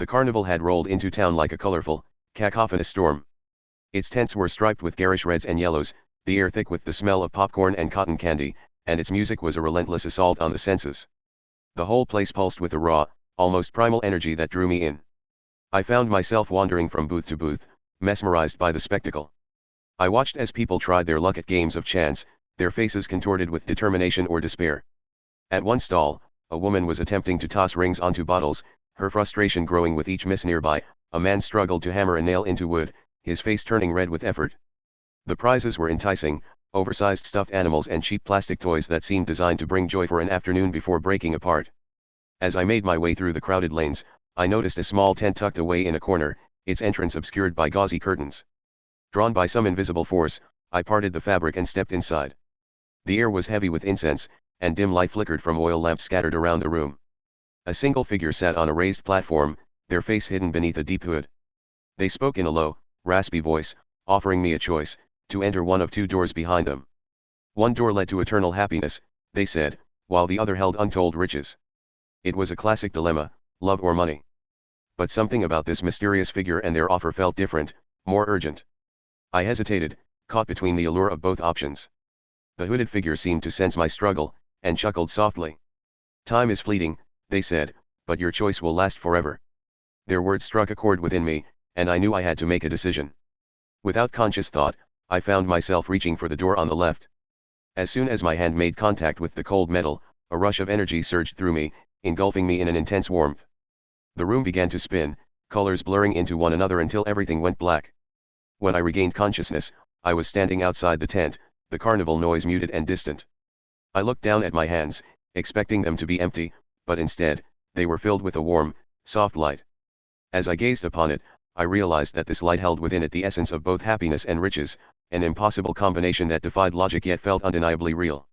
The carnival had rolled into town like a colorful, cacophonous storm. Its tents were striped with garish reds and yellows, the air thick with the smell of popcorn and cotton candy, and its music was a relentless assault on the senses. The whole place pulsed with a raw, almost primal energy that drew me in. I found myself wandering from booth to booth, mesmerized by the spectacle. I watched as people tried their luck at games of chance, their faces contorted with determination or despair. At one stall, a woman was attempting to toss rings onto bottles, her frustration growing with each miss. Nearby, a man struggled to hammer a nail into wood, his face turning red with effort. The prizes were enticing, oversized stuffed animals and cheap plastic toys that seemed designed to bring joy for an afternoon before breaking apart. As I made my way through the crowded lanes, I noticed a small tent tucked away in a corner, its entrance obscured by gauzy curtains. Drawn by some invisible force, I parted the fabric and stepped inside. The air was heavy with incense, and dim light flickered from oil lamps scattered around the room. A single figure sat on a raised platform, their face hidden beneath a deep hood. They spoke in a low, raspy voice, offering me a choice, to enter one of two doors behind them. One door led to eternal happiness, they said, while the other held untold riches. It was a classic dilemma, love or money. But something about this mysterious figure and their offer felt different, more urgent. I hesitated, caught between the allure of both options. The hooded figure seemed to sense my struggle, and chuckled softly. Time is fleeting, they said, but your choice will last forever. Their words struck a chord within me, and I knew I had to make a decision. Without conscious thought, I found myself reaching for the door on the left. As soon as my hand made contact with the cold metal, a rush of energy surged through me, engulfing me in an intense warmth. The room began to spin, colors blurring into one another until everything went black. When I regained consciousness, I was standing outside the tent, the carnival noise muted and distant. I looked down at my hands, expecting them to be empty, but instead, they were filled with a warm, soft light. As I gazed upon it, I realized that this light held within it the essence of both happiness and riches, an impossible combination that defied logic yet felt undeniably real.